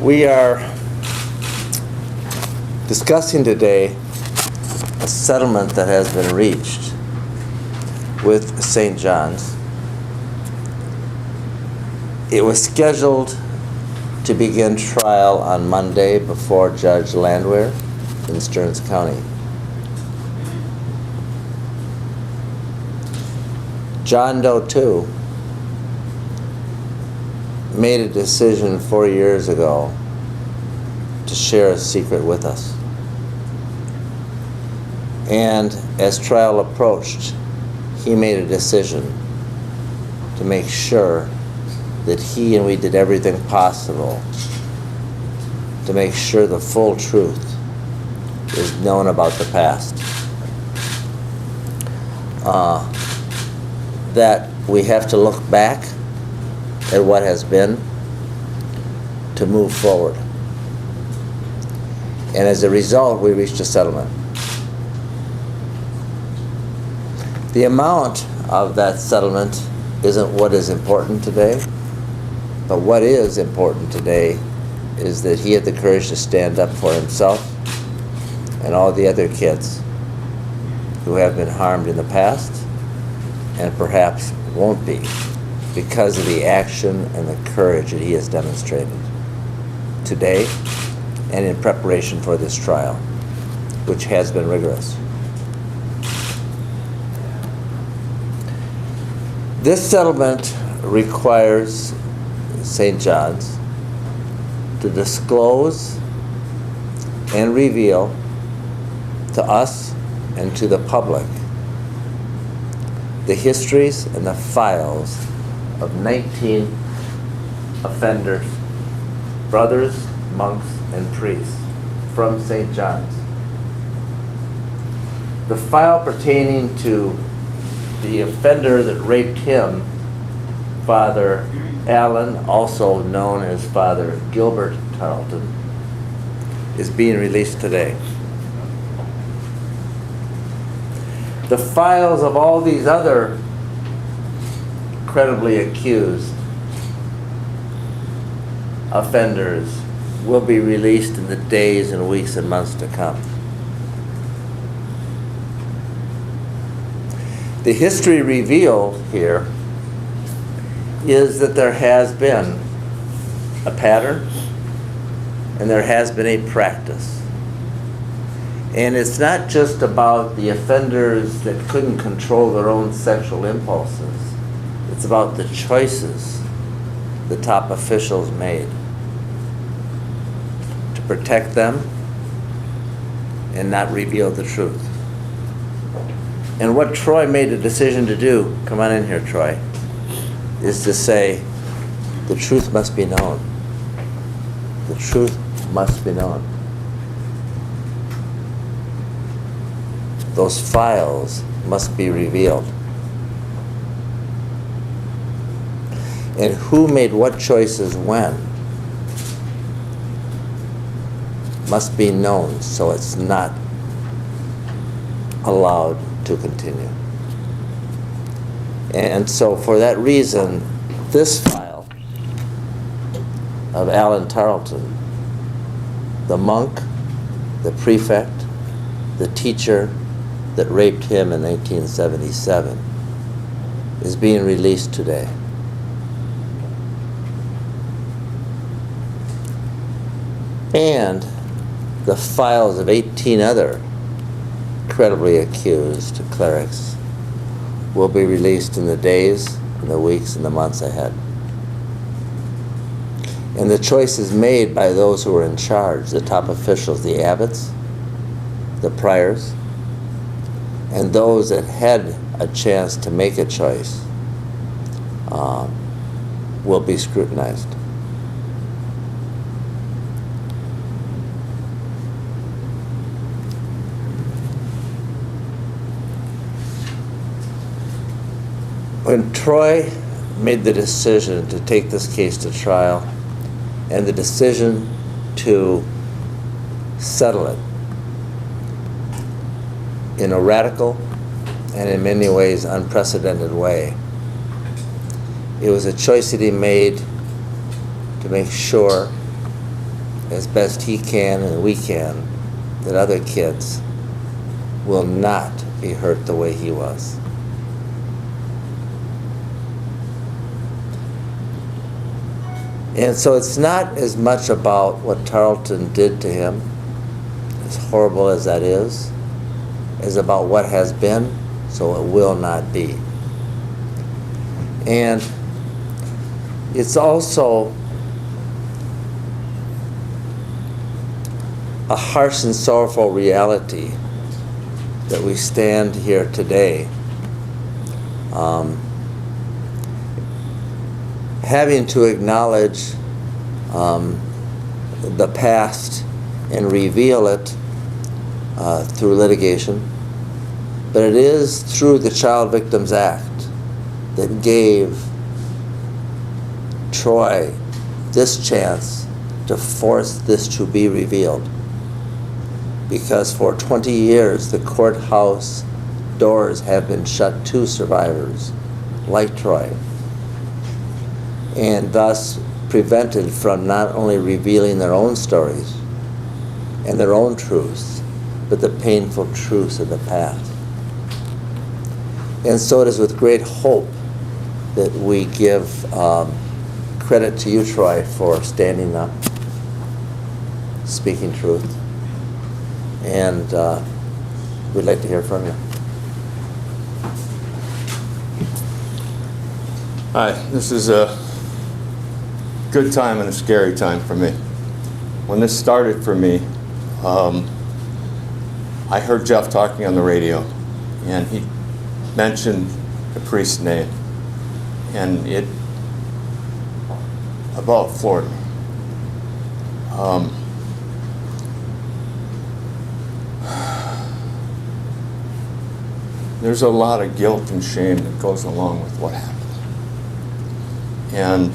We are discussing today a settlement that has been reached with St. John's. It was scheduled to begin trial on Monday before Judge Landwehr in Stearns County. John Doe 2 made a decision 4 years ago to share a secret with us. And as trial approached, he made a decision to make sure that he and we did everything possible to make sure the full truth is known about the past. That we have to look back at what has been to move forward. And as a result, we reached a settlement. The amount of that settlement isn't what is important today, but what is important today is that he had the courage to stand up for himself and all the other kids who have been harmed in the past and perhaps won't be because of the action and the courage that he has demonstrated today and in preparation for this trial, which has been rigorous. This settlement requires St. John's to disclose and reveal to us and to the public the histories and the files of 19 offenders, brothers, monks, and priests from St. John's. The file pertaining to the offender that raped him, Father Allen, also known as Father Gilbert Tarleton, is being released today. The files of all these other credibly accused offenders will be released in the days and weeks and months to come. The history revealed here is that there has been a pattern and there has been a practice. And it's not just about the offenders that couldn't control their own sexual impulses. It's about the choices the top officials made to protect them and not reveal the truth. And what Troy made a decision to do, come on in here, Troy, is to say the truth must be known. The truth must be known. Those files must be revealed. And who made what choices when must be known so it's not allowed to continue. And so for that reason, this file of Alan Tarleton, the monk, the prefect, the teacher that raped him in 1977, is being released today. And the files of 18 other credibly accused clerics will be released in the days and the weeks and the months ahead. And the choices made by those who were in charge, the top officials, the abbots, the priors, and those that had a chance to make a choice will be scrutinized. When Troy made the decision to take this case to trial and the decision to settle it in a radical and in many ways unprecedented way, it was a choice that he made to make sure as best he can and we can that other kids will not be hurt the way he was. And so it's not as much about what Tarleton did to him, as horrible as that is about what has been, so it will not be. And it's also a harsh and sorrowful reality that we stand here today having to acknowledge the past and reveal it through litigation, but it is through the Child Victims Act that gave Troy this chance to force this to be revealed. Because for 20 years, the courthouse doors have been shut to survivors like Troy, and thus prevented from not only revealing their own stories and their own truths, but the painful truths of the past. And so it is with great hope that we give credit to you, Troy, for standing up, speaking truth. And we'd like to hear from you. Hi, this is a good time and a scary time for me. When this started for me, I heard Jeff talking on the radio, and he mentioned the priest's name, and it about floored me. There's a lot of guilt and shame that goes along with what happened. And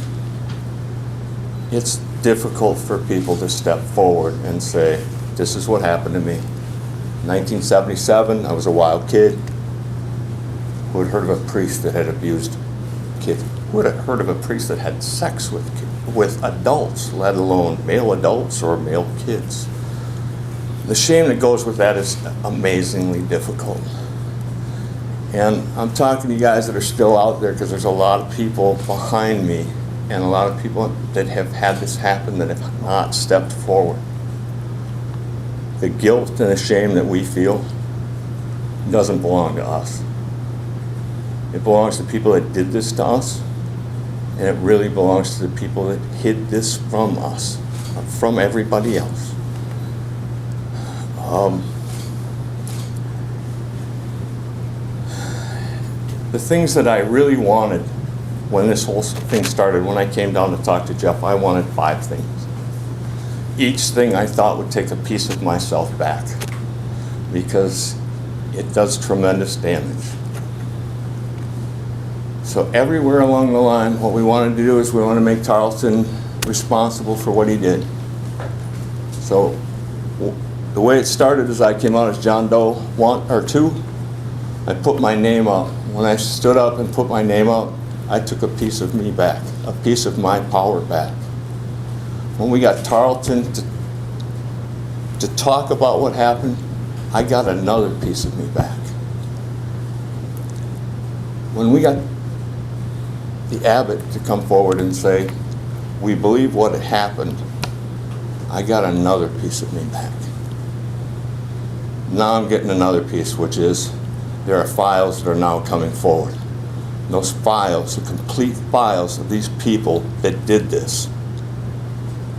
it's difficult for people to step forward and say, this is what happened to me. 1977, I was a wild kid who had heard of a priest that had abused kids, who had heard of a priest that had sex with adults, let alone male adults or male kids. The shame that goes with that is amazingly difficult. And I'm talking to you guys that are still out there, because there's a lot of people behind me and a lot of people that have had this happen that have not stepped forward. The guilt and the shame that we feel doesn't belong to us. It belongs to people that did this to us, and it really belongs to the people that hid this from us, from everybody else. The things that I really wanted when this whole thing started, when I came down to talk to Jeff, I wanted 5 things. Each thing I thought would take a piece of myself back, because it does tremendous damage. So everywhere along the line, what we wanted to do is we want to make Tarleton responsible for what he did. So the way it started is I came out as John Doe 1 or 2. I put my name up. When I stood up and put my name up, I took a piece of me back, a piece of my power back. When we got Tarleton to talk about what happened, I got another piece of me back. When we got the abbot to come forward and say, we believe what had happened, I got another piece of me back. Now I'm getting another piece, which is there are files that are now coming forward. And those files, the complete files of these people that did this,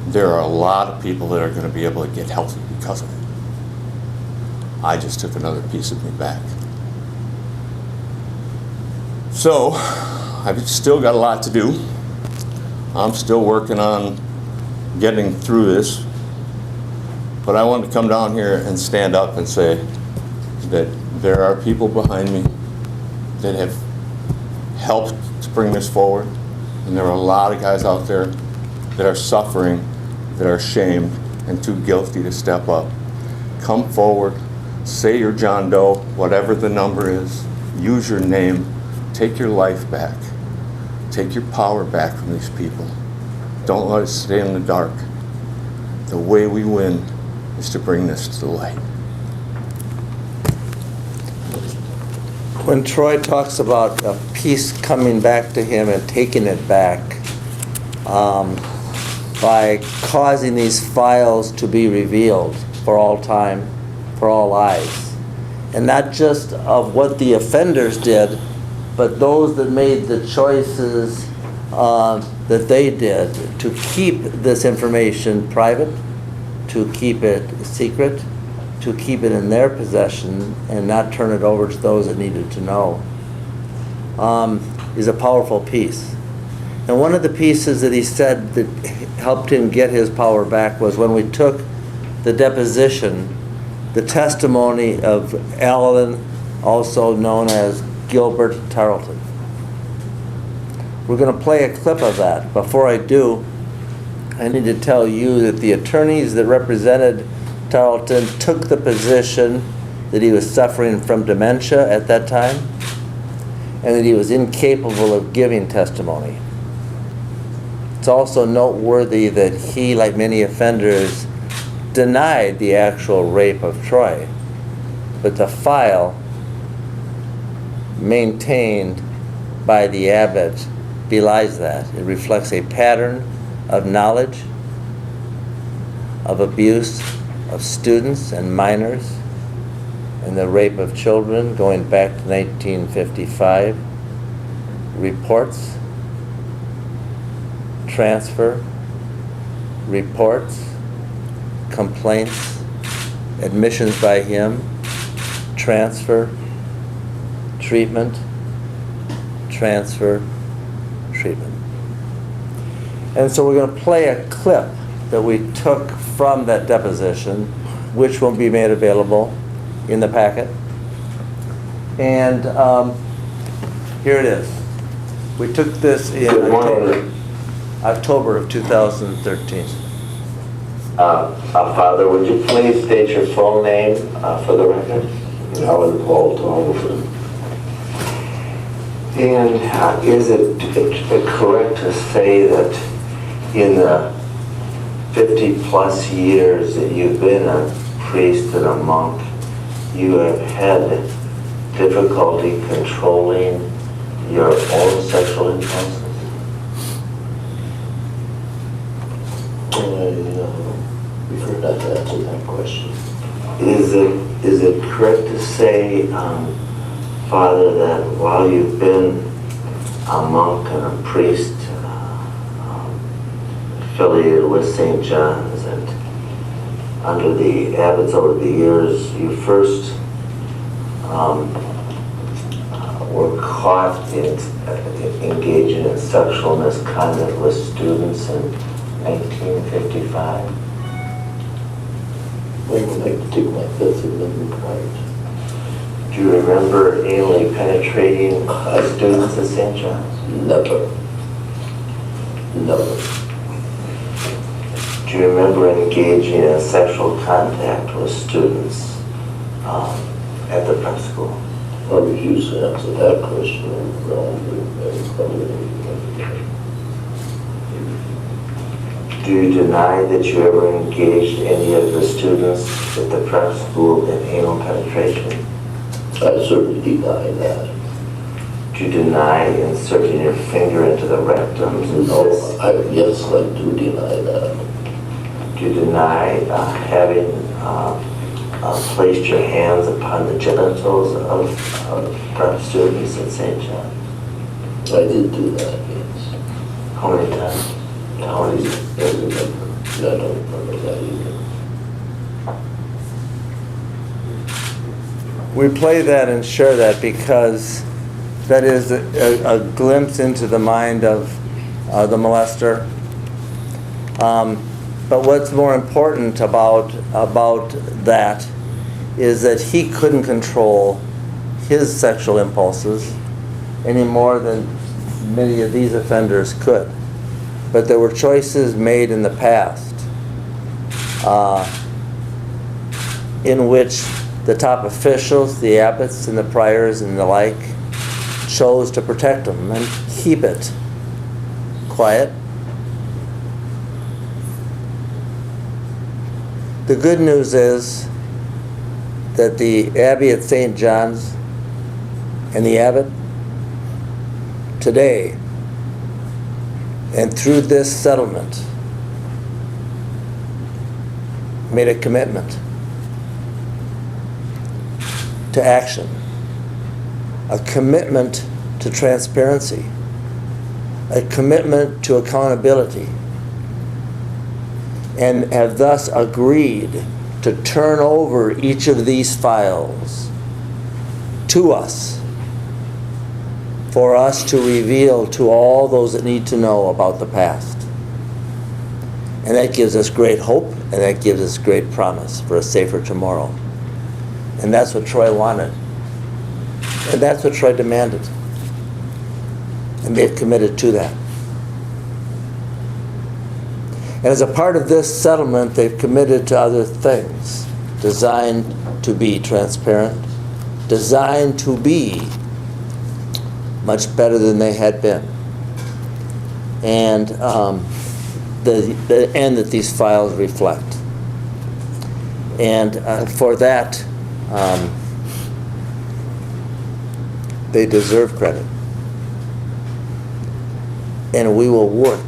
there are a lot of people that are going to be able to get healthy because of it. I just took another piece of me back. So, I've still got a lot to do. I'm still working on getting through this. But I wanted to come down here and stand up and say that there are people behind me that have helped to bring this forward. And there are a lot of guys out there that are suffering, that are shamed and too guilty to step up. Come forward, say you're John Doe, whatever the number is, use your name, take your life back, take your power back from these people. Don't let it stay in the dark. the way we win is to bring this to the light. When Troy talks about a peace coming back to him and taking it back by causing these files to be revealed for all time, for all eyes, and not just of what the offenders did, but those that made the choices that they did to keep this information private, to keep it secret, to keep it in their possession and not turn it over to those that needed to know, is a powerful piece. And one of the pieces that he said that helped him get his power back was when we took the deposition, the testimony of Alan, also known as Gilbert Tarleton. We're going to play a clip of that. Before I do, I need to tell you that the attorneys that represented Tarleton took the position that he was suffering from dementia at that time and that he was incapable of giving testimony. It's also noteworthy that he, like many offenders, denied the actual rape of Troy, but the file maintained by the abbot belies that. It reflects a pattern of knowledge, of abuse of students and minors, and the rape of children going back to 1955. Reports, transfer, reports, complaints, admissions by him, transfer, treatment, transfer, treatment. And so we're going to play a clip that we took from that deposition, which will be made available in the packet. And here it is. We took this in October of 2013. Father, would you please state your full name for the record? Alan Paul Tomlinson. And is it correct to say that in the 50-plus years that you've been a priest and a monk, you have had difficulty controlling your own sexual impulses? I prefer not to answer that question. Is it correct to say, Father, that while you've been a monk and a priest affiliated with St. John's and under the abbots over the years, you first were caught in engaging in sexual misconduct with students in 1955? When would like to take my Fifth Amendment right? Do you remember anally penetrating students at St. John's? Never. Never. Do you remember engaging in sexual contact with students at the prep school? I refuse to answer that question. Do you deny that you ever engaged any of the students at the prep school in anal penetration? I certainly deny that. Do you deny inserting your finger into the rectums? Yes, I do deny that. Do you deny having placed your hands upon the genitals of prep students at St. John? I did do that, yes. How many times? How many? I don't remember that either. We play that and share that because that is a glimpse into the mind of the molester. But what's more important about that is that he couldn't control his sexual impulses any more than many of these offenders could. But there were choices made in the past in which the top officials, the abbots and the priors and the like, chose to protect them and keep it quiet. The good news is that the Abbey at St. John's and the Abbot today, and through this settlement, made a commitment to action, a commitment to transparency, a commitment to accountability, and have thus agreed to turn over each of these files to us for us to reveal to all those that need to know about the past. And that gives us great hope, and that gives us great promise for a safer tomorrow. And that's what Troy wanted. And that's what Troy demanded. And they've committed to that. And as a part of this settlement, they've committed to other things designed to be transparent, designed to be much better than they had been. And the end that these files reflect. And for that, they deserve credit. And we will work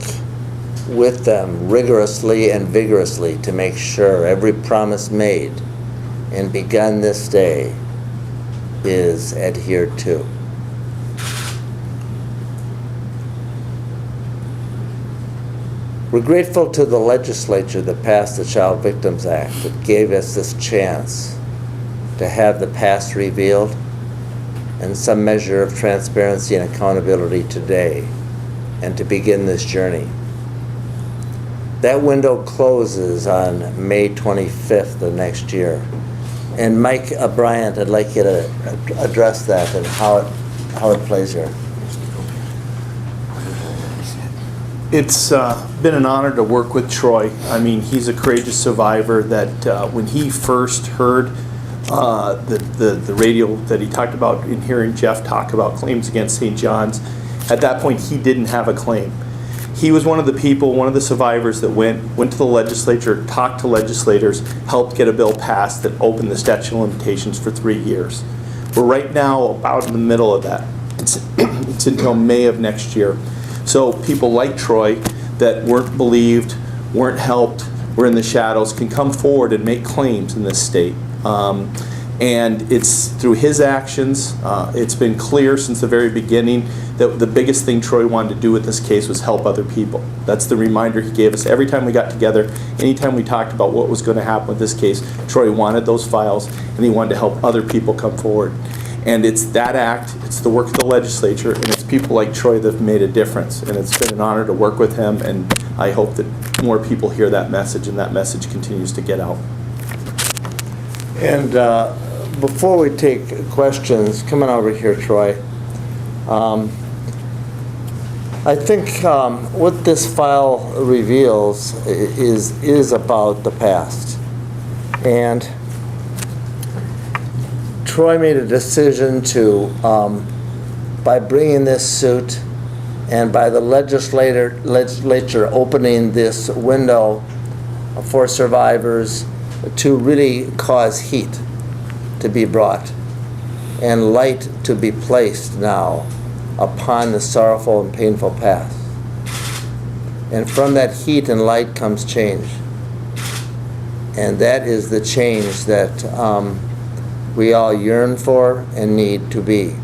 with them rigorously and vigorously to make sure every promise made and begun this day is adhered to. We're grateful to the legislature that passed the Child Victims Act that gave us this chance to have the past revealed and some measure of transparency and accountability today and to begin this journey. That window closes on May 25th of next year. And Mike Bryant, I'd like you to address that and how it plays here. It's been an honor to work with Troy. I mean, he's a courageous survivor that when he first heard the radio that he talked about in hearing Jeff talk about claims against St. John's, at that point he didn't have a claim. He was one of the people, one of the survivors that went to the legislature, talked to legislators, helped get a bill passed that opened the statute of limitations for 3 years. We're right now about in the middle of that. It's until May of next year. So people like Troy that weren't believed, weren't helped, were in the shadows, can come forward and make claims in this state. And it's through his actions, it's been clear since the very beginning that the biggest thing Troy wanted to do with this case was help other people. That's the reminder he gave us every time we got together, anytime we talked about what was going to happen with this case. Troy wanted those files, and he wanted to help other people come forward. And it's that act, it's the work of the legislature, and it's people like Troy that have made a difference. And it's been an honor to work with him, and I hope that more people hear that message, and that message continues to get out. And before we take questions, come on over here, Troy. I think what this file reveals is about the past. And Troy made a decision to, by bringing this suit and by the legislature opening this window for survivors, to really cause heat to be brought and light to be placed now upon the sorrowful and painful past. And from that heat and light comes change. And that is the change that we all yearn for and need to be.